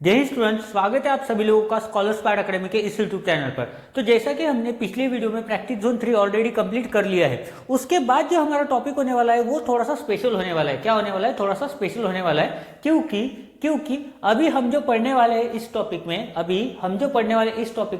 जय हिंद स्टूडेंट्स, स्वागत है आप सभी लोगों का स्कॉलर स्क्वाड एकेडमी के इस यूट्यूब चैनल पर। तो जैसा कि हमने पिछले वीडियो में प्रैक्टिस जोन 3 ऑलरेडी कंप्लीट कर लिया है, उसके बाद जो हमारा टॉपिक होने वाला है वो थोड़ा सा स्पेशल होने वाला है। क्या होने वाला है? थोड़ा सा स्पेशल होने वाला है। क्योंकि अभी हम जो पढ़ने वाले हैं इस टॉपिक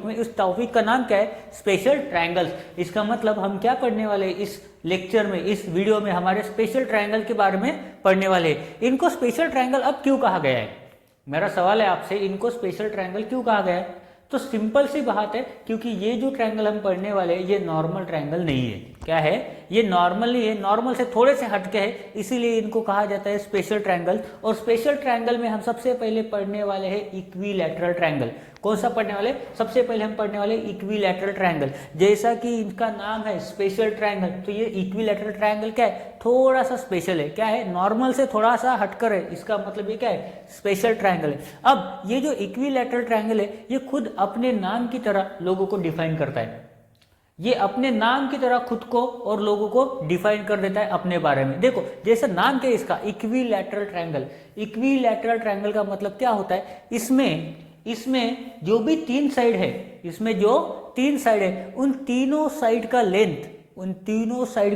में इस टॉपिक का नाम क्या है? Special triangles. इसका मतलब हम क्या पढ़ने वाले हैं इस लेक्चर में, इस वीडियो में हमारे स्पेशल ट्रायंगल के बारे में पढ़ने वाले हैं। इनको स्पेशल ट्रायंगल अब क्यों कहा गया है? मेरा सवाल है आपसे, इनको स्पेशल ट्रायंगल क्यों कहा गया है? तो सिंपल सी बात है, क्योंकि ये जो ट्रायंगल हम पढ़ने वाले हैं ये नॉर्मल ट्रायंगल नहीं है। क्या है? ये नॉर्मल नहीं है, नॉर्मल से थोड़े से हटके है, इसीलिए इनको कहा जाता है स्पेशल ट्रायंगल। और स्पेशल ट्रायंगल में हम सबसे पहले पढ़ने वाले हैं इक्विलैटरल ट्रायंगल। कौन सा पढ़ने वाले? सबसे पहले हम पढ़ने वाले इक्विलैटरल ट्रायंगल। जैसा कि इनका नाम है स्पेशल ट्रायंगल, तो ये इक्विलैटरल ट्रायंगल क्या है? थोड़ा सा स्पेशल है। क्या है? नॉर्मल से थोड़ा सा हटकर है, इसका मतलब ये क्या है? स्पेशल ट्रायंगल है। अब ये जो इक्विलैटरल ट्रायंगल है ये खुद अपने नाम की तरह लोगों को डिफाइन करता है। ये अपने नाम की तरह खुद को और लोगों को डिफाइन कर देता है अपने बारे में। देखो, जैसा नाम क्या है इसका, इक्विलैटरल ट्रायंगल। इक्विलैटरल ट्रायंगल का मतलब क्या होता है? इसमें जो भी तीन साइड है, इसमें जो तीन साइड है उन तीनों साइड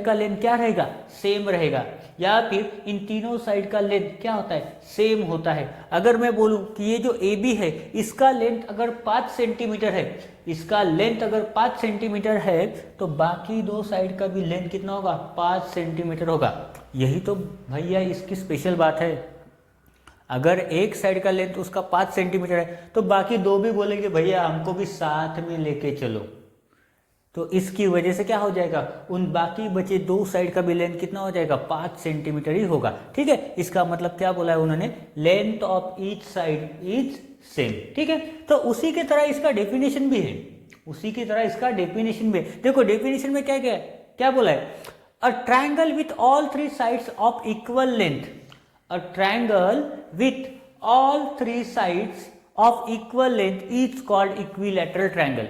का लेंथ क्या रहेगा? सेम रहेगा। या फिर इन तीनों साइड का लेंथ क्या होता है? सेम होता है। अगर मैं बोलूं कि ये जो ए बी है इसका लेंथ अगर 5 सेंटीमीटर है, इसका लेंथ अगर 5 सेंटीमीटर है, तो बाकी दो साइड का भी लेंथ कितना होगा? 5 सेंटीमीटर होगा। यही तो भैया इसकी स्पेशल बात है। अगर एक साइड का लेंथ उसका 5 सेंटीमीटर है तो बाकी दो भी बोलेंगे भैया हमको भी साथ में लेके चलो। तो इसकी वजह से क्या हो जाएगा? उन बाकी बचे दो साइड का भी लेंथ कितना हो जाएगा? 5 सेंटीमीटर ही होगा। ठीक है, इसका मतलब क्या बोला है उन्होंने? Length of each side is same. ठीक है, तो उसी की तरह इसका डेफिनेशन भी है। देखो डेफिनेशन में क्या बोला है? A triangle with all three sides of equal length, a triangle with all three sides of equal length is called equilateral triangle.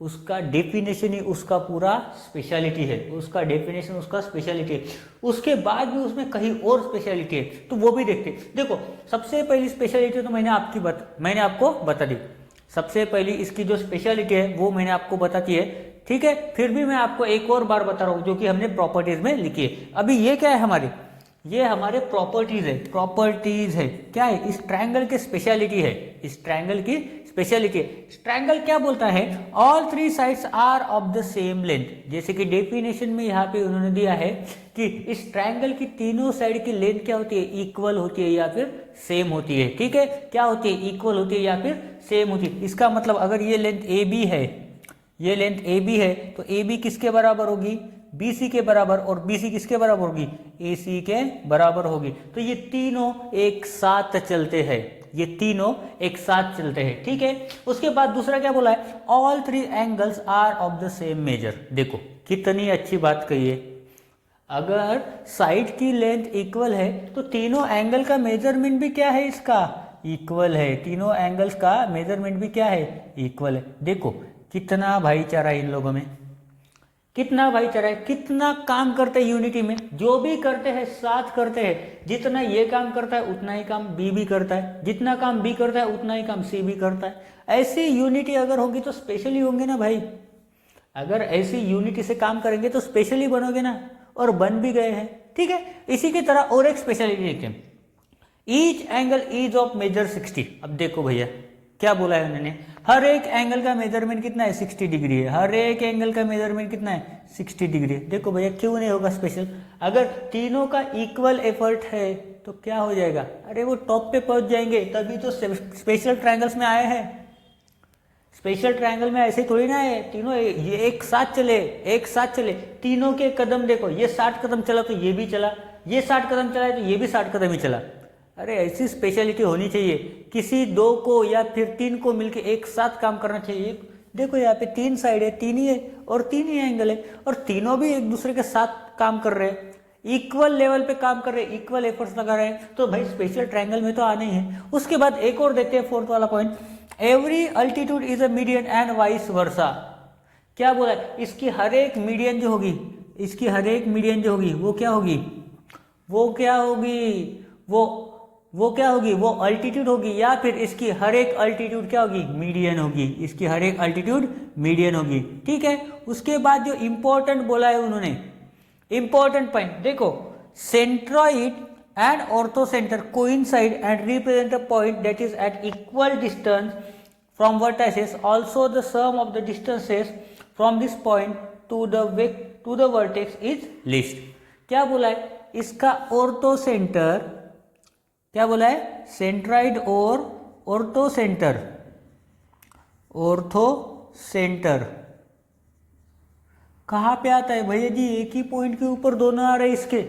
उसका डेफिनेशन ही उसका पूरा स्पेशलिटी है। उसके बाद भी उसमें कहीं और स्पेशलिटी है, तो वो भी देखते। देखो, सबसे पहली स्पेशलिटी तो मैंने आपको बता दी। सबसे पहली इसकी जो स्पेशलिटी है वो मैंने आपको बता दी है। ठीक है, फिर भी मैं आपको एक और बार बता रहा हूँ जो कि हमने प्रॉपर्टीज में लिखी है। अभी ये क्या है? ये हमारे प्रॉपर्टीज है। क्या है? इस ट्रायंगल की स्पेशलिटी है। ट्रायंगल क्या बोलता है? All three sides are of the same length. जैसे कि डेफिनेशन में यहाँ पे उन्होंने दिया है कि इस ट्रायंगल की तीनों साइड की लेंथ क्या होती है? इक्वल होती है या फिर सेम होती है। ठीक है, क्या होती है? इक्वल होती है या फिर सेम होती है। इसका मतलब अगर ये लेंथ ए बी है, तो ए बी किसके बराबर होगी? BC के बराबर। और BC किसके बराबर होगी? AC के बराबर होगी। तो ये तीनों एक साथ चलते हैं। ठीक है, उसके बाद दूसरा क्या बोला है? All three angles are of the same measure. देखो कितनी अच्छी बात कही है। अगर साइड की लेंथ इक्वल है तो तीनों एंगल का मेजरमेंट भी क्या है? इसका इक्वल है। तीनों एंगल्स का मेजरमेंट भी क्या है? इक्वल है। देखो कितना भाईचारा इन लोगों में, कितना काम करते हैं यूनिटी में। जो भी करते हैं साथ करते हैं। जितना ये काम करता है उतना ही काम बी भी करता है, जितना काम बी करता है उतना ही काम सी भी करता है। ऐसी यूनिटी अगर होगी तो स्पेशली होंगे ना भाई। अगर ऐसी यूनिटी से काम करेंगे तो स्पेशली बनोगे ना, और बन भी गए हैं। ठीक है, इसी की तरह और एक स्पेशलिटी देखते हैं। Each angle is of measure 60। अब देखो भैया क्या बोला है उन्होंने? हर एक एंगल का मेजरमेंट कितना है? 60 डिग्री है। हर एक एंगल का मेजरमेंट कितना है? 60 डिग्री है। देखो भैया क्यों नहीं होगा स्पेशल? अगर तीनों का इक्वल एफर्ट है तो क्या हो जाएगा? अरे वो टॉप पे पहुंच जाएंगे, तभी तो स्पेशल ट्रायंगल्स में आए हैं। स्पेशल ट्रायंगल में ऐसे थोड़ी ना है तीनों ये एक साथ चले। तीनों के कदम देखो, ये 60 कदम चला तो ये भी चला, ये 60 कदम चला है तो ये भी 60 कदम ही चला। अरे ऐसी स्पेशलिटी होनी चाहिए। किसी दो को या फिर तीन को मिलके एक साथ काम करना चाहिए। देखो यहाँ पे तीन साइड है, तीन ही है और तीन ही एंगल है, और तीनों भी एक दूसरे के साथ काम कर रहे हैं, इक्वल लेवल पे काम कर रहे हैं, इक्वल एफर्ट्स लगा रहे हैं। तो भाई स्पेशल ट्रायंगल में तो आना ही है। उसके बाद एक और देखते हैं, फोर्थ वाला point, every altitude is a median and vice versa. क्या बोला है? इसकी हर एक मीडियन जो होगी वो क्या होगी? वो वो क्या होगी, वो अल्टीट्यूड होगी, या फिर इसकी हर एक अल्टीट्यूड क्या होगी, मीडियन होगी, इसकी हर एक अल्टीट्यूड मीडियन होगी। ठीक है, उसके बाद जो इंपॉर्टेंट बोला है उन्होंने, इंपॉर्टेंट पॉइंट देखो, centroid and orthocenter coincide and represent a point that is at equal distance from vertices. Also the sum of the distances from this point to the vertex is least. क्या बोला है इसका, ऑर्थोसेंटर, क्या बोला है, centroid और ऑर्थोसेंटर, ऑर्थोसेंटर कहाँ पे आता है भैया जी, एक ही पॉइंट के ऊपर दोनों आ रहे हैं। इसके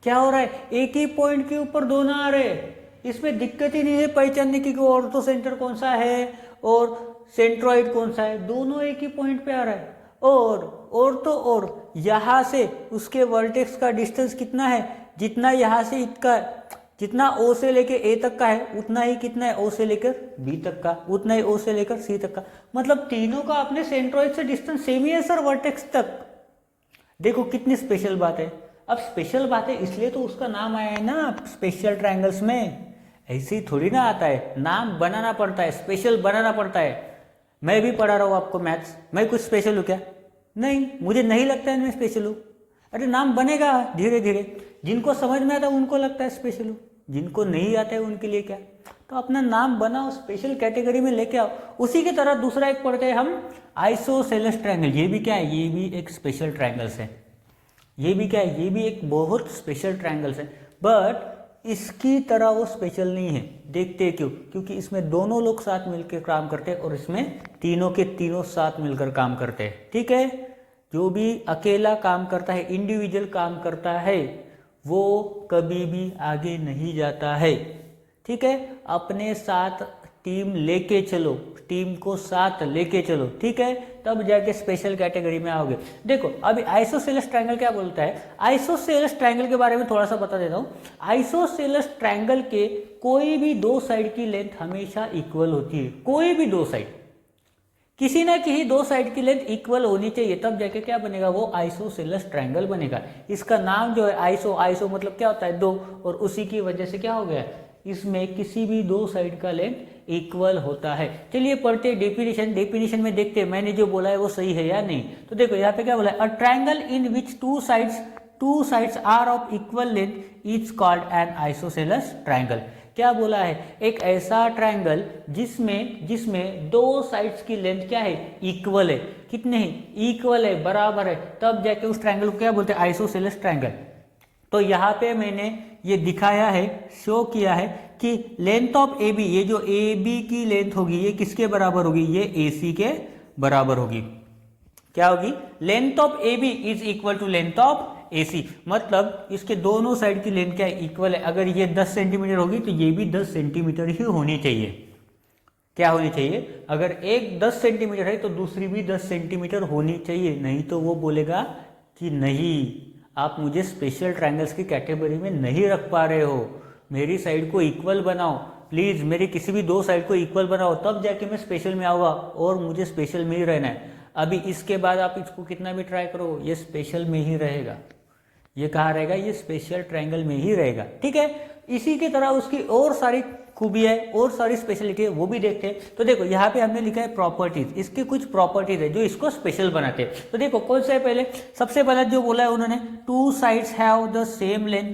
क्या हो रहा है, एक ही पॉइंट के ऊपर दोनों आ रहे हैं, इसमें दिक्कत ही नहीं है पहचानने की कि ऑर्थोसेंटर कौन सा है और सेंट्रॉइड कौन सा है, दोनों एक ही पॉइंट पे आ रहा है। और यहाँ से उसके वर्टेक्स का डिस्टेंस कितना है, जितना यहाँ से इसका, जितना ओ से लेके ए तक का है उतना ही कितना है ओ से लेकर बी तक का, उतना ही ओ से लेकर सी तक का, मतलब तीनों का अपने सेंट्रॉइड से डिस्टेंस सेम ही है सर वर्टेक्स तक। देखो कितनी स्पेशल बात है। अब स्पेशल बात है इसलिए तो उसका नाम आया है ना स्पेशल ट्रायंगल्स में, ऐसे ही थोड़ी ना आता है, नाम बनाना पड़ता है, स्पेशल बनाना पड़ता है। मैं भी पढ़ा रहा हूँ आपको मैथ्स, मैं कुछ स्पेशल हूँ क्या, नहीं, मुझे नहीं लगता है मैं स्पेशल हूँ। अरे नाम बनेगा धीरे धीरे, जिनको समझ में आता है उनको लगता है स्पेशल हूँ, जिनको नहीं आता है उनके लिए क्या, तो अपना नाम बनाओ, स्पेशल कैटेगरी में लेके आओ। उसी की तरह दूसरा एक पढ़ते हैं हम, आइसोसेलेस ट्रायंगल। ये भी क्या है, ये भी एक स्पेशल ट्रायंगल्स है, ये भी क्या है, ये भी एक बहुत स्पेशल ट्रायंगल्स है, बट इसकी तरह वो स्पेशल नहीं है। देखते हैं क्यों, क्योंकि इसमें दोनों लोग साथ मिलकर काम करते हैं और इसमें तीनों के तीनों साथ मिलकर काम करते हैं। ठीक है, जो भी अकेला काम करता है, इंडिविजुअल काम करता है, वो कभी भी आगे नहीं जाता है। ठीक है, अपने साथ टीम लेके चलो, टीम को साथ लेके चलो, ठीक है, तब जाके स्पेशल कैटेगरी में आओगे। देखो अभी आइसोसेलेस ट्रायंगल क्या बोलता है, आइसोसेलेस ट्रायंगल के बारे में थोड़ा सा बता देता हूँ। आइसोसेलेस ट्रायंगल के कोई भी दो साइड की लेंथ हमेशा इक्वल होती है, कोई भी दो साइड, किसी ना किसी दो साइड की लेंथ इक्वल होनी चाहिए, तब जाके क्या बनेगा, वो आइसोसेलेस ट्रायंगल बनेगा। इसका नाम जो है आइसो मतलब क्या होता है, दो, और उसी की वजह से क्या हो गया, इसमें किसी भी दो साइड का लेंथ इक्वल होता है। चलिए पढ़ते हैं डेफिनेशन, डेफिनेशन में देखते हैं मैंने जो बोला है वो सही है या नहीं। तो देखो यहाँ पे क्या बोला है, a triangle in which two sides are of equal length is called an isosceles triangle. क्या बोला है, एक ऐसा ट्रायंगल जिसमें दो साइड्स की लेंथ क्या है, इक्वल है, कितने हैं, इक्वल है, बराबर है, तब जाके उस ट्रायंगल को क्या बोलते हैं, आइसोसेलेस ट्रायंगल। तो यहाँ पे मैंने ये दिखाया है, शो किया है कि लेंथ ऑफ ए बी, ये जो ए बी की लेंथ होगी ये किसके बराबर होगी, ये ए सी के बराबर होगी। क्या होगी, length of A B is equal to length of A C, मतलब इसके दोनों साइड की लेंथ क्या है, इक्वल है। अगर ये 10 सेंटीमीटर होगी तो ये भी 10 सेंटीमीटर ही होनी चाहिए। क्या होनी चाहिए, अगर एक 10 सेंटीमीटर है तो दूसरी भी 10 सेंटीमीटर होनी चाहिए, नहीं तो वो बोलेगा कि नहीं, आप मुझे स्पेशल ट्रायंगल्स की कैटेगरी में नहीं रख पा रहे हो, मेरी साइड को इक्वल बनाओ प्लीज़, मेरी किसी भी दो साइड को इक्वल बनाओ, तब जाके मैं स्पेशल में आऊँगा, और मुझे स्पेशल में ही रहना है। अभी इसके बाद आप इसको कितना भी ट्राई करो, ये स्पेशल में ही रहेगा। ये कहाँ रहेगा, ये स्पेशल ट्रायंगल में ही रहेगा। ठीक है, इसी की तरह उसकी और सारी खूबी है और सारी स्पेशलिटी है, वो भी देखते हैं। तो देखो यहाँ पे हमने लिखा है प्रॉपर्टीज, इसके कुछ प्रॉपर्टीज है जो इसको स्पेशल बनाते हैं। तो देखो कौन सा है, पहले सबसे पहले जो बोला है उन्होंने, two sides have the same length,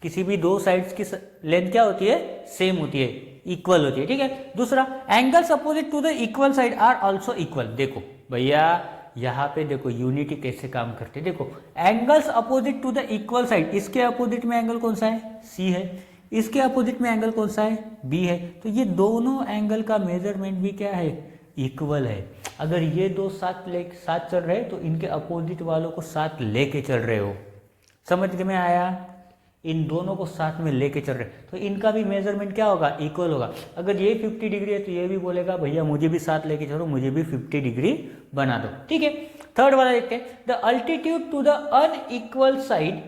किसी भी दो साइड्स की लेंथ क्या होती है, सेम होती है, इक्वल होती है। ठीक है, दूसरा angles opposite to the equal side are also equal. देखो भैया यहाँ पे देखो यूनिटी कैसे काम करते हैं, देखो angles opposite to the equal side, इसके अपोजिट में एंगल कौन सा है, सी है, इसके अपोजिट में एंगल कौन सा है, बी है, तो ये दोनों एंगल का मेजरमेंट भी क्या है, इक्वल है। अगर ये दो साथ चल रहे तो इनके अपोजिट वालों को साथ लेके चल रहे हो, समझ में आया, इन दोनों को साथ में लेके चल रहे तो इनका भी मेजरमेंट क्या होगा, इक्वल होगा। अगर ये 50 डिग्री है तो ये भी बोलेगा भैया मुझे भी साथ लेके चलो, मुझे भी 50 डिग्री बना दो। ठीक है, थर्ड वाला देखते हैं, the altitude to the unequal side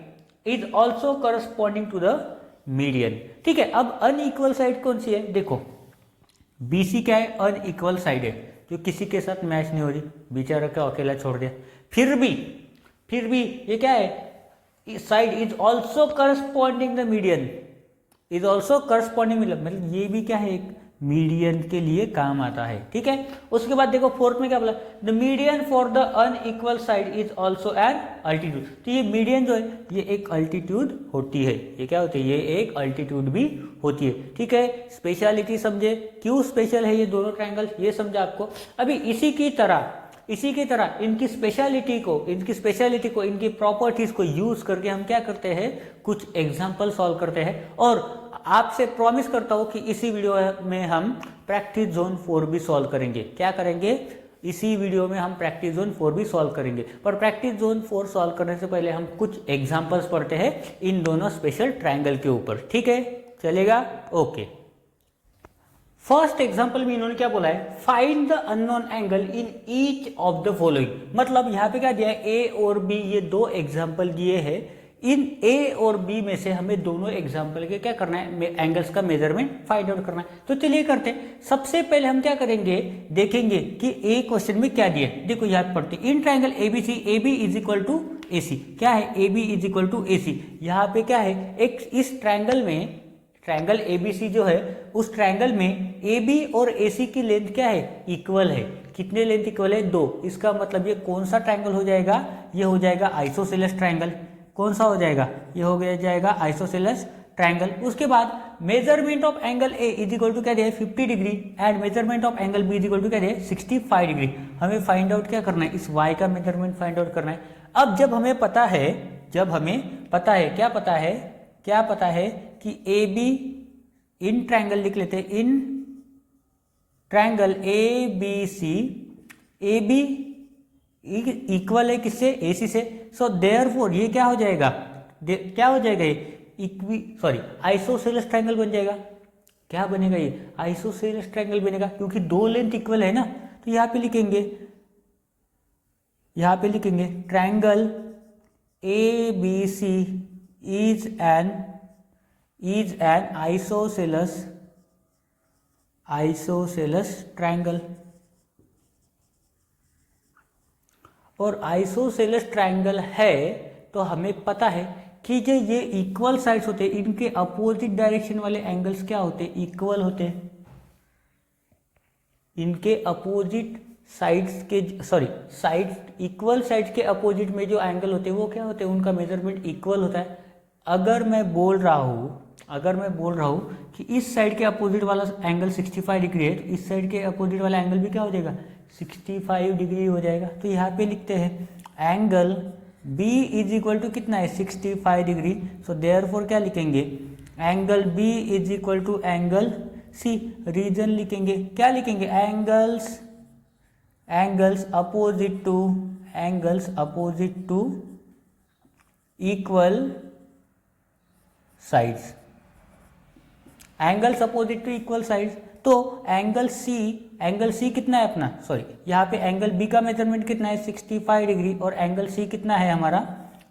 is also corresponding to the median. ठीक है, अब अनइक्वल साइड कौन सी है, देखो BC क्या है, अनइक्वल साइड है, जो किसी के साथ मैच नहीं हो रही, बेचारा का अकेला छोड़ दिया, फिर भी ये क्या है, side is also corresponding the median, is also corresponding, मतलब ये भी क्या है, एक मीडियन के लिए काम आता है, ठीक है। उसके बाद देखो फोर्थ में क्या बोला, the median for the unequal side is also an altitude. तो ये मीडियन जो है ये एक अल्टीट्यूड होती है, ये क्या होती है, ये एक अल्टीट्यूड भी होती है, ठीक है। स्पेशलिटी समझे, क्यों स्पेशल है ये दोनों ट्रायंगल, ये समझा आपको। अभी इसी की तरह इनकी स्पेशलिटी को इनकी प्रॉपर्टीज को यूज करके हम क्या करते हैं, कुछ एग्जाम्पल सॉल्व करते हैं। और आपसे प्रॉमिस करता हूं कि इसी वीडियो में हम प्रैक्टिस जोन 4 भी सॉल्व करेंगे। क्या करेंगे, इसी वीडियो में हम प्रैक्टिस जोन 4 भी सॉल्व करेंगे। पर प्रैक्टिस जोन 4 सॉल्व करने से पहले हम कुछ एग्जांपल्स पढ़ते हैं इन दोनों स्पेशल ट्रायंगल के ऊपर, ठीक है, चलेगा, ओके। फर्स्ट एग्जांपल में इन्होंने क्या बोला है, find the unknown angle in each of the following. मतलब यहाँ पे क्या दिया है, ए और बी, ये दो एग्जांपल दिए हैं। इन ए और बी में से हमें दोनों एग्जाम्पल के क्या करना है, एंगल्स का मेजरमेंट फाइंड आउट करना है। तो चलिए करते हैं। सबसे पहले हम क्या करेंगे, देखेंगे कि ए क्वेश्चन में क्या दिया है। देखो याद पढ़ते, in triangle ABC, A B is equal to A C. क्या है, A B is equal to A C. यहाँ पे क्या है, एक इस ट्रायंगल में, ट्रायंगल एबीसी जो है, उस ट्रायंगल में ए बी और ए सी की लेंथ क्या है, इक्वल है। कितने लेंथ इक्वल है, 2। इसका मतलब ये कौन सा ट्रायंगल हो जाएगा, ये हो जाएगा आइसोसेलेस ट्रायंगल। कौन सा हो जाएगा, ये हो गया जाएगा आइसोसेलेस ट्रायंगल। उसके बाद measurement of angle A is equal to क्या दिया है, 50 degree and measurement of angle B is equal to क्या दिया है, 65 डिग्री। हमें फाइंड आउट क्या करना है, इस y का मेजरमेंट फाइंड आउट करना है। अब जब हमें पता है क्या पता है कि ए बी, इन ट्रायंगल लिख लेते हैं, in triangle A B C, A B equal है किससे, ए सी से। सो देयरफॉर ये क्या हो जाएगा, ये आइसोसेलेस ट्रायंगल बन जाएगा। क्या बनेगा, ये आइसोसेलेस ट्रायंगल बनेगा, क्योंकि 2 लेंथ इक्वल है ना। तो यहाँ पे लिखेंगे triangle A B C is an isosceles triangle. और आइसोसेलेस ट्रायंगल है तो हमें पता है कि जो ये इक्वल साइड्स होते हैं, इनके अपोजिट डायरेक्शन वाले एंगल्स क्या होते हैं, इक्वल होते हैं। इनके अपोजिट साइड्स के इक्वल साइड्स के अपोजिट में जो एंगल होते हैं वो क्या होते हैं, उनका मेजरमेंट इक्वल होता है। अगर मैं बोल रहा हूँ कि इस साइड के अपोजिट वाला एंगल 65 डिग्री है, तो इस साइड के अपोजिट वाला एंगल भी क्या हो जाएगा, 65 डिग्री हो जाएगा। तो यहाँ पे लिखते हैं angle B is equal to कितना है, 65 डिग्री। सो देयरफॉर क्या लिखेंगे, angle B is equal to angle C। Reason लिखेंगे, क्या लिखेंगे, angles opposite to equal sides, angles opposite to equal sides. तो एंगल सी कितना है अपना, यहाँ पे एंगल बी का मेजरमेंट कितना है, 65 डिग्री, और एंगल सी कितना है हमारा,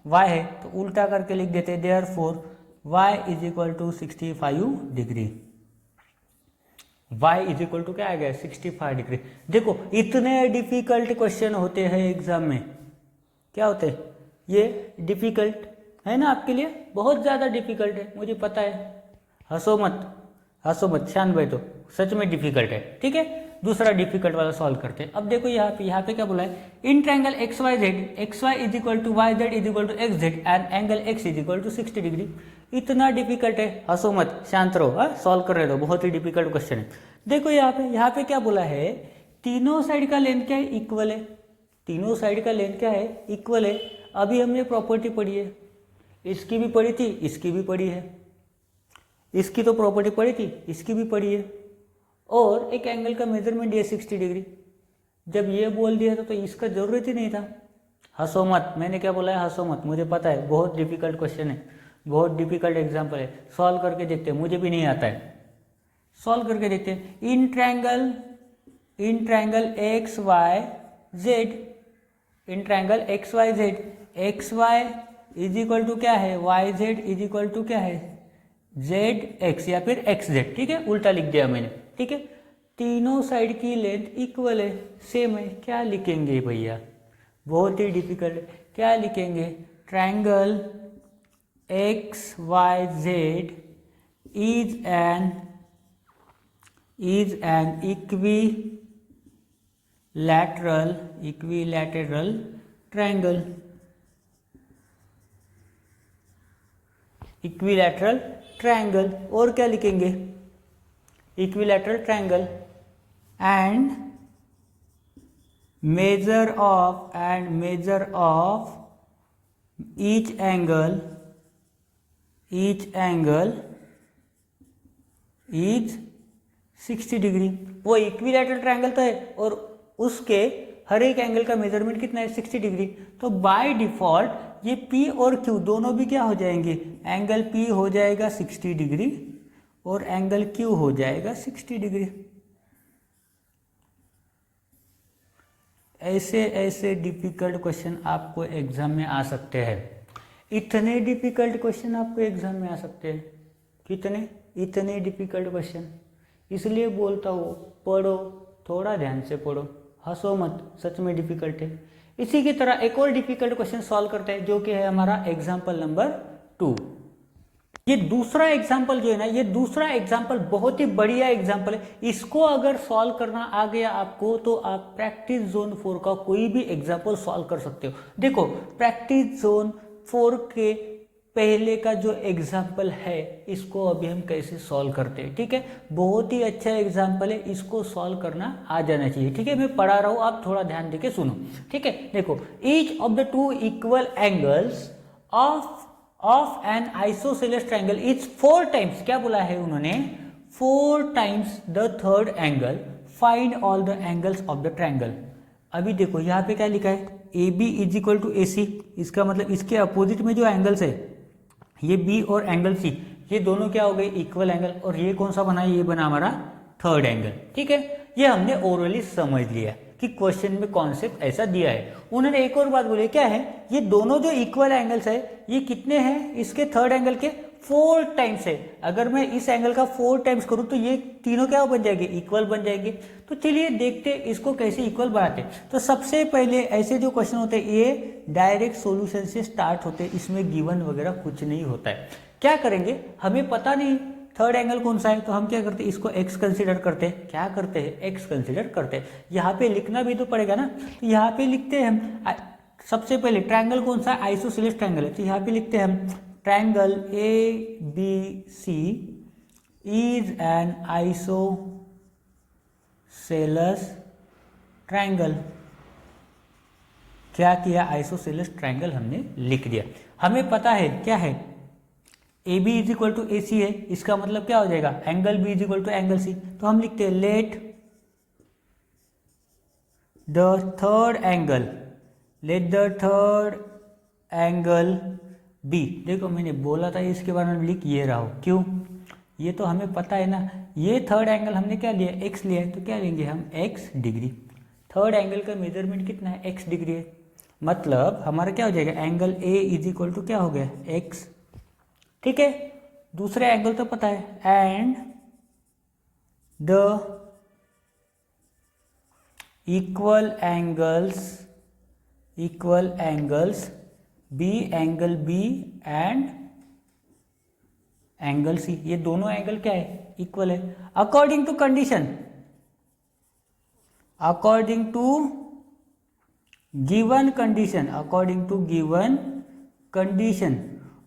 y है। तो उल्टा करके लिख देते हैं, therefore y is equal to 65 degree. y is equal to क्या आ गया, 65 डिग्री। देखो इतने डिफिकल्ट क्वेश्चन होते हैं एग्जाम में, क्या होते हैं, ये डिफिकल्ट है ना आपके लिए, बहुत ज़्यादा डिफिकल्ट है, मुझे पता है। हंसो मत शान भाई, तो सच में डिफिकल्ट है, ठीक है। दूसरा डिफिकल्ट वाला सॉल्व करते हैं। अब देखो यहाँ पे क्या बोला है, in triangle X Y is equal to Y Z is equal to X Z and angle X is equal to 60 degree. इतना डिफिकल्ट है, हंसो मत, शांत रहो, सॉल्व कर रहे हो, बहुत ही डिफिकल्ट क्वेश्चन है। देखो यहाँ पे क्या बोला है, तीनों साइड का लेंथ क्या है, इक्वल है। तीनों साइड का लेंथ क्या है, इक्वल है। अभी हमने प्रॉपर्टी पढ़ी है, इसकी भी पढ़ी थी, इसकी भी पढ़ी है, इसकी तो प्रॉपर्टी पढ़ी थी, इसकी भी पढ़ी है। और एक एंगल का मेजरमेंट है 60 डिग्री। जब ये बोल दिया था तो इसका जरूरत ही नहीं था। हंसो मत, मैंने क्या बोला है, हंसो मत, मुझे पता है बहुत डिफिकल्ट क्वेश्चन है, बहुत डिफिकल्ट एग्जाम्पल है। सॉल्व करके देखते हैं, मुझे भी नहीं आता है, सॉल्व करके देखते हैं। In triangle X Y Z, X Y is equal to क्या है, Y Z is equal to क्या है, जेड एक्स या फिर एक्स जेड, ठीक है, उल्टा लिख दिया मैंने, ठीक है। तीनों साइड की लेंथ इक्वल है, सेम है। क्या लिखेंगे भैया, बहुत ही डिफिकल्ट है, क्या लिखेंगे, triangle X Y Z is an equilateral triangle. Equilateral triangle, और क्या लिखेंगे, equilateral triangle and measure of each angle is 60 degree. वो इक्विलैटरल ट्रायंगल तो है और उसके हर एक एंगल का मेजरमेंट कितना है, 60 डिग्री। तो बाय डिफॉल्ट ये P और Q दोनों भी क्या हो जाएंगे, एंगल P हो जाएगा 60 डिग्री और एंगल Q हो जाएगा 60 डिग्री। ऐसे डिफिकल्ट क्वेश्चन आपको एग्जाम में आ सकते हैं। इतने डिफिकल्ट क्वेश्चन आपको एग्जाम में आ सकते हैं। कितने, इतने डिफिकल्ट क्वेश्चन। इसलिए बोलता हूँ पढ़ो, थोड़ा ध्यान से पढ़ो, हंसो मत, सच में डिफिकल्ट है। इसी की तरह एक और डिफिकल्ट क्वेश्चन सॉल्व करते हैं, जो कि है हमारा एग्जाम्पल नंबर 2। ये दूसरा एग्जाम्पल जो है ना, ये दूसरा एग्जाम्पल बहुत ही बढ़िया एग्जाम्पल है। इसको अगर सॉल्व करना आ गया आपको तो आप प्रैक्टिस जोन 4 का कोई भी एग्जाम्पल सॉल्व कर सकते हो। देखो प्रैक्टिस जोन 4 के पहले का जो एग्जाम्पल है, इसको अभी हम कैसे सॉल्व करते हैं, ठीक है। बहुत ही अच्छा एग्जाम्पल है, इसको सॉल्व करना आ जाना चाहिए, ठीक है। मैं पढ़ा रहा हूँ, आप थोड़ा ध्यान देके सुनो, ठीक है। देखो, each of the two equal angles of an isosceles triangle is 4 times, क्या बोला है उन्होंने, 4 times the third angle, find all the angles of the triangle. अभी देखो यहाँ पे क्या लिखा है, A B is equal to A C, इसका मतलब इसके अपोजिट में जो एंगल्स है, ये बी और एंगल सी, ये दोनों क्या हो गए, इक्वल एंगल। और ये कौन सा बना, ये बना हमारा थर्ड एंगल, ठीक है। ये हमने ओरली समझ लिया कि क्वेश्चन में कॉन्सेप्ट ऐसा दिया है। उन्होंने एक और बात बोली, क्या है, ये दोनों जो इक्वल एंगल्स है, ये कितने हैं, इसके थर्ड एंगल के 4 टाइम्स है। अगर मैं इस एंगल का 4 टाइम्स करूं तो ये तीनों क्या बन जाएंगे, इक्वल बन जाएंगे। तो चलिए देखते इसको कैसे इक्वल बनाते। तो सबसे पहले ऐसे जो क्वेश्चन होते हैं, ये डायरेक्ट सॉल्यूशन से स्टार्ट होते हैं, इसमें गिवन वगैरह कुछ नहीं होता है। क्या करेंगे, हमें पता नहीं थर्ड एंगल कौन सा है, तो हम क्या करते हैं, इसको x कंसीडर करते हैं। क्या करते हैं, x कंसीडर करते हैं। यहाँ पे लिखना भी तो पड़ेगा ना, तो यहाँ पे लिखते हैं हम सबसे पहले ट्रायंगल कौन सा, आइसोसेलेस ट्रायंगल है, तो यहाँ पे लिखते हैं हम triangle ABC is an isosceles triangle. क्या किया, आइसोसेलेस ट्रायंगल हमने लिख दिया। हमें पता है क्या है, A B is equal to A C है, इसका मतलब क्या हो जाएगा, angle B is equal to angle C. तो हम लिखते हैं let the third angle B. देखो मैंने बोला था इसके बारे में लिख ये रहा हो, क्यों, ये तो हमें पता है ना, ये थर्ड एंगल हमने क्या लिया, एक्स लिया है, तो क्या लेंगे हम, एक्स डिग्री। थर्ड एंगल का मेजरमेंट कितना है, एक्स डिग्री है। मतलब हमारा क्या हो जाएगा, angle A is equal to क्या हो गया, एक्स, ठीक है। दूसरे एंगल तो पता है, and the equal angles B, angle B and angle C, ये दोनों एंगल क्या है, इक्वल है। अकॉर्डिंग टू गिवन कंडीशन,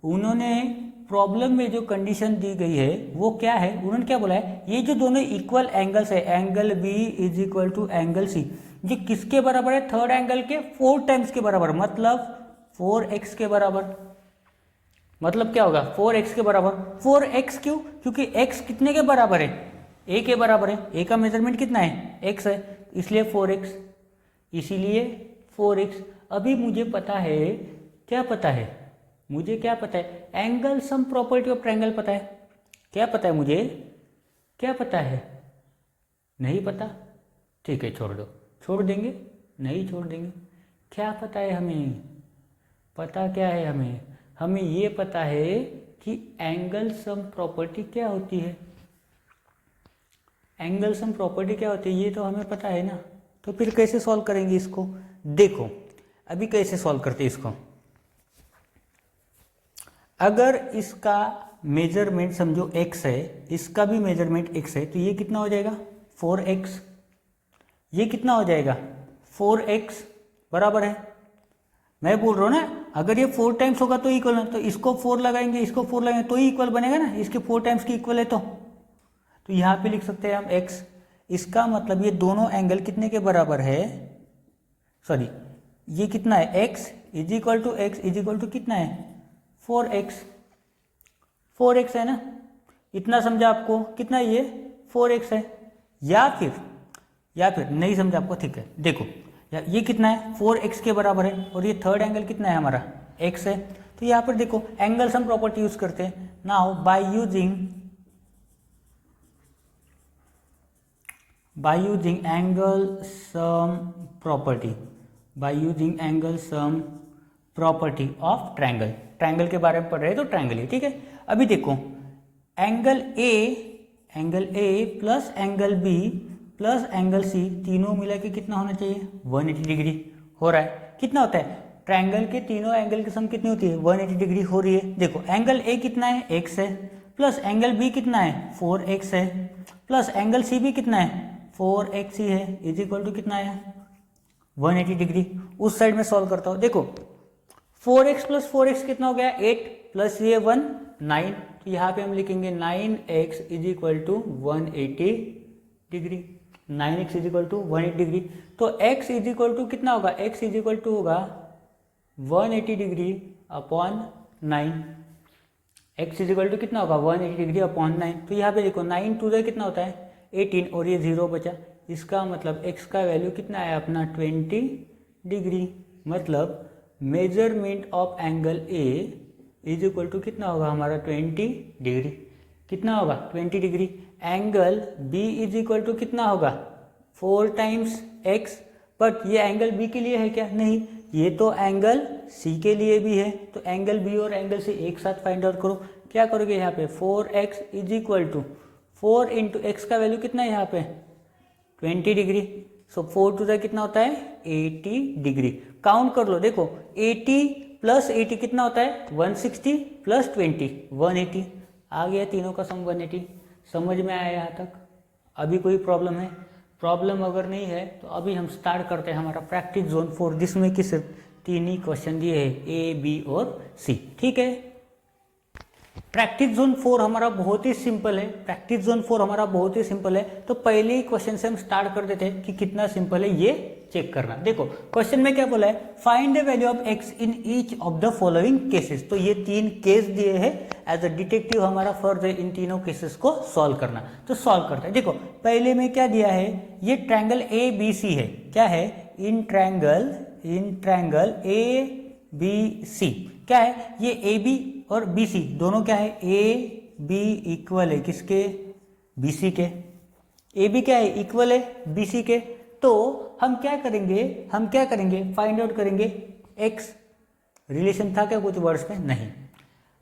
उन्होंने प्रॉब्लम में जो कंडीशन दी गई है वो क्या है, उन्होंने क्या बोला है, ये जो दोनों इक्वल एंगल्स है, angle B is equal to angle C, ये किसके बराबर है, थर्ड एंगल के 4 टाइम्स के बराबर, मतलब 4x के बराबर। मतलब क्या होगा, 4x के बराबर। 4x क्यों, क्योंकि x कितने के बराबर है, a के बराबर है, a का मेजरमेंट कितना है, x है, इसलिए 4x, इसीलिए 4x। अभी मुझे पता है, क्या पता है, मुझे क्या पता है, angle sum property of triangle पता है। क्या पता है मुझे, क्या पता है, नहीं पता, ठीक है छोड़ दो, छोड़ देंगे, नहीं छोड़ देंगे। क्या पता है हमें, पता क्या है हमें ये पता है कि एंगल सम प्रॉपर्टी क्या होती है। एंगल सम प्रॉपर्टी क्या होती है, ये तो हमें पता है ना। तो फिर कैसे सॉल्व करेंगे इसको, देखो अभी कैसे सॉल्व करते हैं इसको। अगर इसका मेजरमेंट समझो x है, इसका भी मेजरमेंट x है, तो ये कितना हो जाएगा 4x, ये कितना हो जाएगा 4x बराबर है। मैं बोल रहा हूँ ना, अगर ये 4 टाइम्स होगा तो इक्वल है, तो इसको 4 लगाएंगे, इसको 4 लगाएंगे तो ही इक्वल बनेगा ना, इसके 4 टाइम्स की इक्वल है तो यहाँ पे लिख सकते हैं हम x। इसका मतलब ये दोनों एंगल कितने के बराबर है, सॉरी ये कितना है x इज इक्वल टू कितना है 4x, 4x है ना, इतना समझा आपको, कितना है ये 4x है। या फिर नहीं समझा आपको, ठीक है देखो ये कितना है 4x के बराबर है, और ये थर्ड एंगल कितना है हमारा x है। तो यहाँ पर देखो एंगल सम प्रॉपर्टी यूज करते हैं। Now by using angle sum property of triangle के बारे में पढ़ रहे हैं तो ट्रायंगल ही, ठीक है। अभी देखो angle A plus angle B plus angle C तीनों मिला के कितना होना चाहिए 180 डिग्री हो रहा है। कितना होता है ट्रायंगल के तीनों एंगल की सम कितनी होती है 180 डिग्री हो रही है। देखो एंगल ए कितना है x है, प्लस एंगल बी कितना है 4x है, प्लस एंगल सी भी कितना है 4x ही है, इज इक्वल टू कितना है 180 डिग्री। उस साइड में सॉल्व करता हूँ, देखो 4x प्लस 4x कितना हो गया 8 प्लस ये 1 9, तो यहाँ पे हम लिखेंगे 9x is equal to 180 degree, 9x is equal to 180 degree. तो x इज इक्वल टू कितना होगा, x इज इक्वल टू होगा 180 degree upon 9, x is equal to कितना होगा 180 डिग्री अपॉन 9। तो यहाँ पे देखो 9 टू द कितना होता है 18 और ये 0 बचा, इसका मतलब x का वैल्यू कितना है अपना 20 डिग्री। मतलब measurement of angle A is equal to कितना होगा हमारा 20 डिग्री, कितना होगा 20 degree. Angle B is equal to कितना होगा 4 टाइम्स x, बट ये एंगल बी के लिए है क्या, नहीं, ये तो एंगल सी के लिए भी है। तो एंगल बी और एंगल सी एक साथ फाइंड आउट करो, क्या करोगे यहाँ पे 4x is equal to 4 into x का वैल्यू कितना है यहाँ पे 20 डिग्री, सो 4 टू द कितना होता है 80 डिग्री। काउंट कर लो, देखो 80 प्लस 80 कितना होता है 160 प्लस 20 180, आ गया तीनों का सम 180। समझ में आया यहाँ तक? अभी कोई प्रॉब्लम है? प्रॉब्लम अगर नहीं है तो अभी हम स्टार्ट करते हैं हमारा प्रैक्टिस जोन 4, जिसमें कि सिर्फ 3 ही क्वेश्चन दिए हैं ए बी और सी, ठीक है। प्रैक्टिस जोन 4 हमारा बहुत ही सिंपल है, तो पहले ही क्वेश्चन से हम स्टार्ट कर देते हैं कि कितना सिंपल है ये चेक करना। देखो क्वेश्चन में क्या बोला है, find the value of x in each of the following cases. तो ये 3 केस दिए हैं, एज अ डिटेक्टिव हमारा फर्ज है इन तीनों केसेस को सॉल्व करना। तो सॉल्व करते हैं। देखो पहले में क्या दिया है, ये ट्रायंगल ए बी सी है, क्या है इन ट्रायंगल ए बी सी, क्या है ये ए बी और बी सी दोनों क्या है ए बी इक्वल है किसके बी सी के, ए बी क्या है इक्वल है बी सी के। तो हम क्या करेंगे फाइंड आउट करेंगे एक्स। रिलेशन था क्या कुछ वर्ड्स में? नहीं।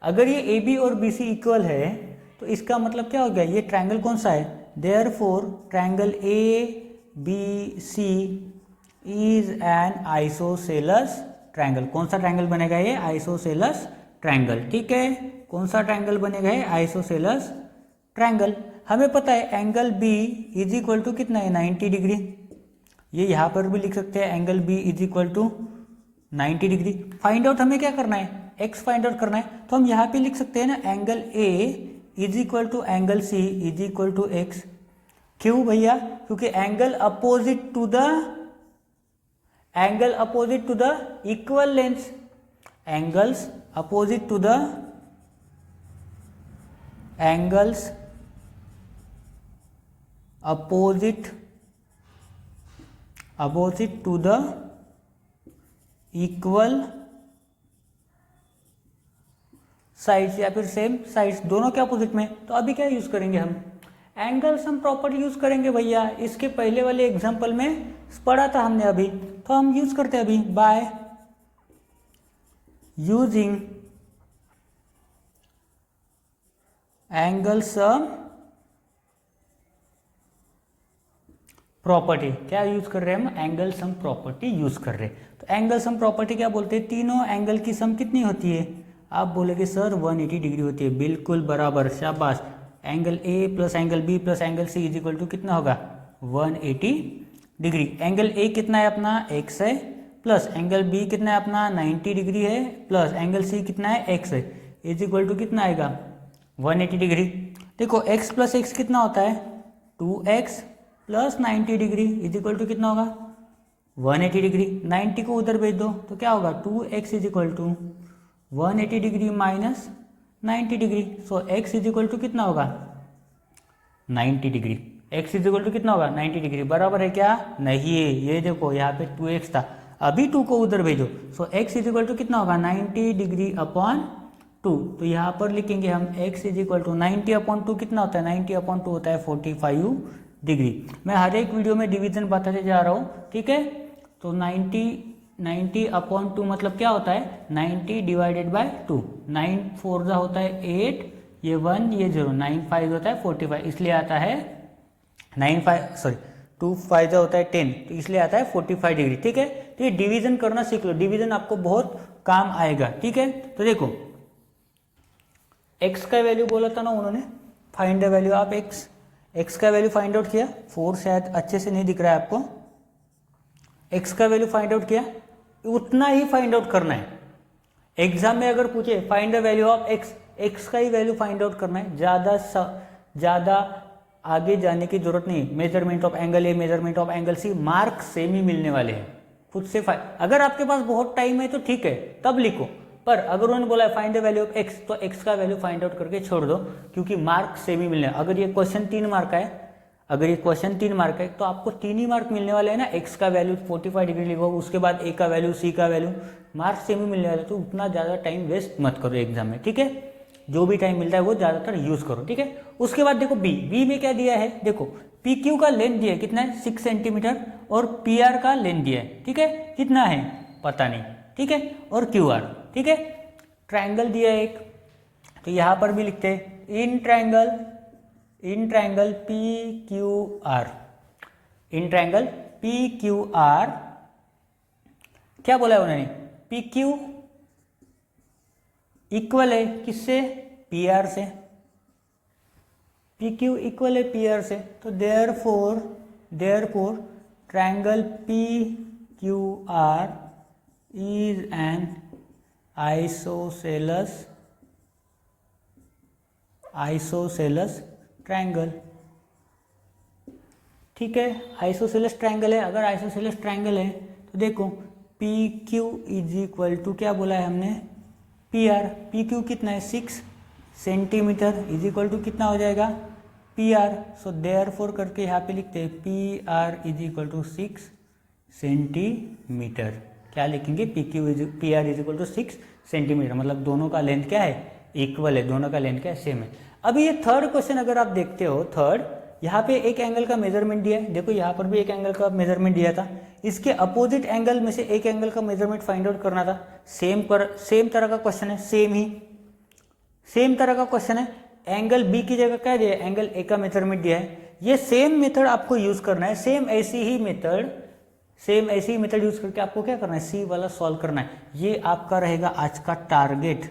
अगर ये ए बी और बी सी इक्वल है तो इसका मतलब क्या हो गया, ये ट्रायंगल कौन सा है, therefore triangle A B C is an isosceles triangle. कौन सा ट्रायंगल बनेगा ये, आइसोसेलस ट्रायंगल, ठीक है। कौन सा ट्रायंगल बनेगा ये, आइसोसेलस ट्रायंगल। हमें पता है angle B is equal to कितना है 90 डिग्री, ये यहाँ पर भी लिख सकते हैं angle B is equal to 90 degree. Find out हमें क्या करना है, एक्स फाइंड आउट करना है। तो हम यहाँ पे लिख सकते हैं ना angle A is equal to angle C is equal to x. क्यों भैया, क्योंकि angle opposite to the equal lens, angles opposite to the equal sides या फिर सेम साइड्स, दोनों के अपोजिट में। तो अभी क्या यूज करेंगे हम, एंगल सम प्रॉपर्टी यूज करेंगे भैया। इसके पहले वाले एग्जांपल में पढ़ा था हमने अभी, तो हम यूज करते हैं अभी by using angle sum property. क्या यूज कर रहे हैं हम, एंगल सम प्रॉपर्टी यूज कर रहे हैं। तो एंगल सम प्रॉपर्टी क्या बोलते हैं, तीनों एंगल की सम कितनी होती है आप बोलेंगे सर 180 डिग्री होती है, बिल्कुल बराबर, शाबाश। Angle A plus angle B plus angle C is equal to कितना होगा 180 डिग्री। एंगल ए कितना है अपना x है, प्लस एंगल बी कितना है अपना 90 डिग्री है, प्लस एंगल सी कितना है x है, इज इक्वल टू कितना आएगा 180 डिग्री। देखो x प्लस एक्स कितना होता है 2x plus 90 degree is equal to कितना होगा 180 डिग्री। 90 को उधर भेज दो तो क्या होगा 2x is equal to 180 degree minus 90 degree. So x is equal to कितना होगा 90 degree. x is equal to कितना होगा 90 डिग्री, बराबर है क्या, नहीं है। ये देखो यहाँ पे 2x था, अभी 2 को उधर भेजो। सो x इज इक्वल टू कितना होगा 90 डिग्री अपॉन 2। तो यहाँ पर लिखेंगे हम x is equal to 90 upon 2 कितना होता है 90 अपॉन 2 होता है 45 डिग्री। मैं हर एक वीडियो में डिवीजन बताते जा रहा हूँ, ठीक है। तो 90 अपॉन 2 मतलब क्या होता है 90 डिवाइडेड बाय 2। 9 4 जा होता है 8, ये 1 ये 0, 9 5 होता है 45, इसलिए आता है 2 5 जा होता है 10, तो इसलिए आता है 45 डिग्री, ठीक है। तो ये डिवीजन करना सीख लो, डिवीजन आपको बहुत काम आएगा, ठीक है। तो देखो x का वैल्यू बोला था ना उन्होंने, find the value of x का वैल्यू फाइंड आउट किया। 4 शायद अच्छे से नहीं दिख रहा है आपको। x का वैल्यू फाइंड आउट किया, उतना ही फाइंड आउट करना है। एग्जाम में अगर पूछे find the value of x का ही वैल्यू फाइंड आउट करना है, ज़्यादा आगे जाने की जरूरत नहीं। Measurement of angle A, measurement of angle C, mark same ही मिलने वाले हैं। खुद से अगर आपके पास बहुत टाइम है तो ठीक है तब लिखो, पर अगर उन्होंने बोला है find the value of x तो x का वैल्यू फाइंड आउट करके छोड़ दो, क्योंकि मार्क सेम ही मिलने। अगर ये क्वेश्चन 3 मार्क का है, अगर ये क्वेश्चन 3 मार्क है तो आपको 3 ही मार्क मिलने वाले हैं ना। x का वैल्यू 45 डिग्री लिखो, उसके बाद a का वैल्यू c का वैल्यू, मार्क सेम ही मिलने वाले। तो उतना ज़्यादा टाइम वेस्ट मत करो एग्जाम में, ठीक है। जो भी टाइम मिलता है वो ज़्यादातर यूज करो, ठीक है। उसके बाद देखो बी में क्या दिया है, देखो पी क्यू का लेंथ दिया है कितना है 6 सेंटीमीटर, और पी आर का लेंथ दिया है, ठीक है, कितना है पता नहीं, ठीक है, और क्यू आर, ठीक है। ट्रायंगल दिया है एक, तो यहाँ पर भी लिखते हैं in triangle P Q R, in triangle P Q R क्या बोला है उन्होंने, पी क्यू इक्वल है किससे पी आर से, पी क्यू इक्वल है पी आर से। तो therefore triangle P Q R is an isosceles triangle, ठीक है। आइसोसेलस ट्रायंगल है, अगर आइसोसेलस ट्रायंगल है तो देखो P Q is equal to क्या बोला है हमने पी आर, पी क्यू कितना है 6 सेंटीमीटर इज इक्वल टू कितना हो जाएगा पी आर। सो देयरफॉर करके यहाँ पे लिखते हैं P R is equal to 6 centimetre. क्या लिखेंगे P R is equal to 6 centimetre, मतलब दोनों का लेंथ क्या है इक्वल है, दोनों का लेंथ क्या है सेम है। अभी ये थर्ड क्वेश्चन अगर आप देखते हो, थर्ड यहाँ पे एक एंगल का मेजरमेंट दिया है, देखो यहाँ पर भी एक एंगल का मेजरमेंट दिया था, इसके अपोजिट एंगल में से एक एंगल का मेजरमेंट फाइंड आउट करना था। सेम तरह का क्वेश्चन है, सेम तरह का क्वेश्चन है। एंगल बी की जगह क्या दिया है, एंगल ए का मेजरमेंट दिया है। ये सेम मेथड आपको यूज करना है, सेम ऐसी ही मेथड यूज करके आपको क्या करना है सी वाला सॉल्व करना है। ये आपका रहेगा आज का टारगेट,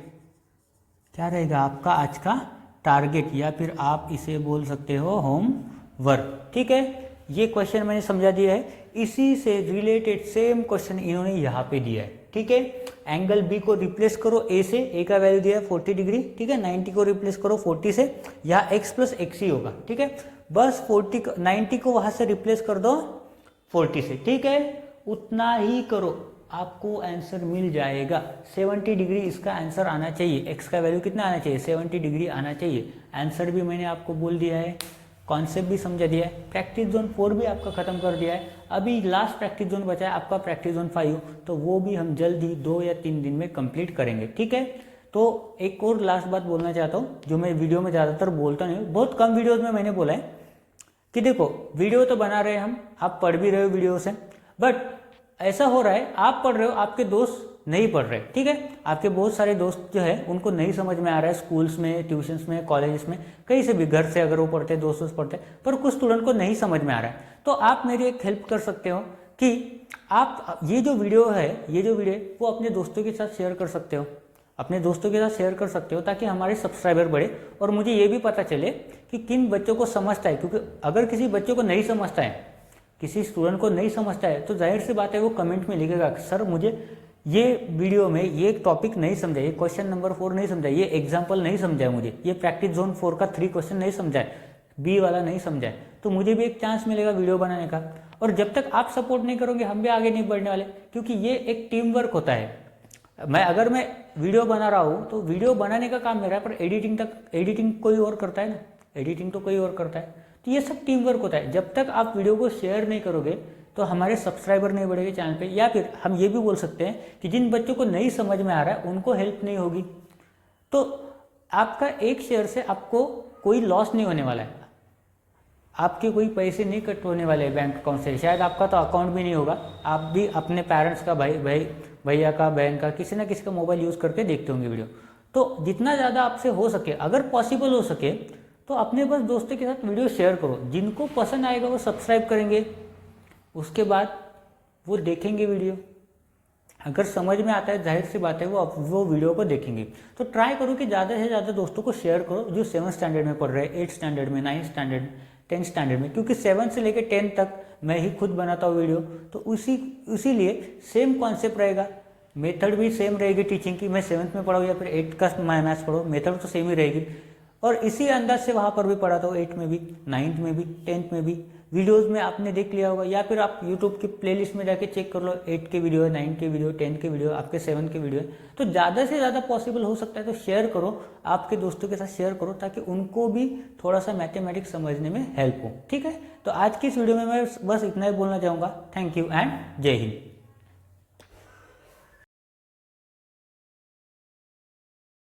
क्या रहेगा आपका आज का टारगेट, या फिर आप इसे बोल सकते हो होमवर्क, ठीक है। ये क्वेश्चन मैंने समझा दिया है, इसी से रिलेटेड सेम क्वेश्चन इन्होंने यहाँ पे दिया है, ठीक है। एंगल बी को रिप्लेस करो ए से, ए का वैल्यू दिया है 40 डिग्री, ठीक है। 90 को रिप्लेस करो 40 से, यहाँ x प्लस एक्स ही होगा, ठीक है। बस 90 को वहां से रिप्लेस कर दो 40 से, ठीक है। उतना ही करो, आपको आंसर मिल जाएगा। 70 डिग्री इसका आंसर आना चाहिए, x का वैल्यू कितना आना चाहिए 70 डिग्री आना चाहिए। आंसर भी मैंने आपको बोल दिया है, कॉन्सेप्ट भी समझा दिया है, प्रैक्टिस जोन 4 भी आपका खत्म कर दिया है। अभी लास्ट प्रैक्टिस जोन बचा है आपका प्रैक्टिस जोन 5, तो वो भी हम जल्दी 2 या 3 दिन में कंप्लीट करेंगे, ठीक है। तो एक और लास्ट बात बोलना चाहता हूँ, जो मैं वीडियो में ज़्यादातर बोलता नहीं हूँ, बहुत कम वीडियोज़ में मैंने बोला है कि देखो वीडियो तो बना रहे हैं हम, आप पढ़ भी रहे हो वीडियो से, बट ऐसा हो रहा है आप पढ़ रहे हो, आपके दोस्त नहीं पढ़ रहे, ठीक है। आपके बहुत सारे दोस्त जो है उनको नहीं समझ में आ रहा है, स्कूल्स में, ट्यूशन्स में, कॉलेजेस में, कहीं से भी, घर से अगर वो पढ़ते हैं, दोस्तों से पढ़ते हैं, पर कुछ स्टूडेंट को नहीं समझ में आ रहा है। तो आप मेरी एक हेल्प कर सकते हो कि आप ये जो वीडियो है वो अपने दोस्तों के साथ शेयर कर सकते हो। अपने दोस्तों के साथ शेयर कर सकते हो ताकि हमारे सब्सक्राइबर बढ़े और मुझे ये भी पता चले कि किन बच्चों को समझता है, क्योंकि अगर किसी बच्चों को नहीं समझता है, किसी स्टूडेंट को नहीं समझता है, तो जाहिर सी बात है वो कमेंट में लिखेगा सर मुझे ये वीडियो में ये टॉपिक नहीं समझा, ये क्वेश्चन नंबर 4 नहीं समझा, ये एग्जाम्पल नहीं समझा है, मुझे ये प्रैक्टिस जोन 4 का 3 क्वेश्चन नहीं समझा है, बी वाला नहीं समझा है, तो मुझे भी एक चांस मिलेगा वीडियो बनाने का। और जब तक आप सपोर्ट नहीं करोगे हम भी आगे नहीं बढ़ने वाले, क्योंकि ये एक टीम वर्क होता है। अगर मैं वीडियो बना रहा हूँ तो वीडियो बनाने का काम मेरा है, पर एडिटिंग कोई और करता है ना, एडिटिंग तो कोई और करता है। तो ये सब टीम वर्क होता है। जब तक आप वीडियो को शेयर नहीं करोगे तो हमारे सब्सक्राइबर नहीं बढ़ेंगे चैनल पे, या फिर हम ये भी बोल सकते हैं कि जिन बच्चों को नहीं समझ में आ रहा है उनको हेल्प नहीं होगी। तो आपका एक शेयर से आपको कोई लॉस नहीं होने वाला है, आपके कोई पैसे नहीं कट होने वाले बैंक अकाउंट से, शायद आपका तो अकाउंट भी नहीं होगा, आप भी अपने पेरेंट्स का, भैया का, बहन का, किसी ना किसी का मोबाइल यूज़ करके देखते होंगे वीडियो। तो जितना ज़्यादा आपसे हो सके, अगर पॉसिबल हो सके तो अपने बस दोस्तों के साथ वीडियो शेयर करो। जिनको पसंद आएगा वो सब्सक्राइब करेंगे, उसके बाद वो देखेंगे वीडियो, अगर समझ में आता है जाहिर सी बात है वो वीडियो को देखेंगे। तो ट्राई करो कि ज़्यादा से ज़्यादा दोस्तों को शेयर करो जो 7th स्टैंडर्ड में पढ़ रहे हैं, 8th स्टैंडर्ड में, 9th स्टैंडर्ड में, 10th स्टैंडर्ड में, क्योंकि 7 से लेकर 10 तक मैं ही खुद बनाता हूँ वीडियो। तो इसीलिए सेम कॉन्सेप्ट रहेगा, मेथड भी सेम रहेगी टीचिंग की। मैं 7th में पढ़ाऊँ या फिर 8th का मैथ्स पढ़ो, मेथड तो सेम ही रहेगी। और इसी अंदाज से वहाँ पर भी पढ़ाता हूँ, 8th में भी, 9th में भी, 10th में भी। वीडियोस में आपने देख लिया होगा, या फिर आप यूट्यूब की प्लेलिस्ट में जाके चेक कर लो, 8 के वीडियो है, 9 के वीडियो, 10 के वीडियो, आपके 7 के वीडियो है। तो ज़्यादा से ज़्यादा पॉसिबल हो सकता है तो शेयर करो, आपके दोस्तों के साथ शेयर करो, ताकि उनको भी थोड़ा सा मैथमेटिक्स समझने में हेल्प हो। ठीक है, तो आज की इस वीडियो में मैं बस इतना ही बोलना चाहूँगा। थैंक यू एंड जय हिंद।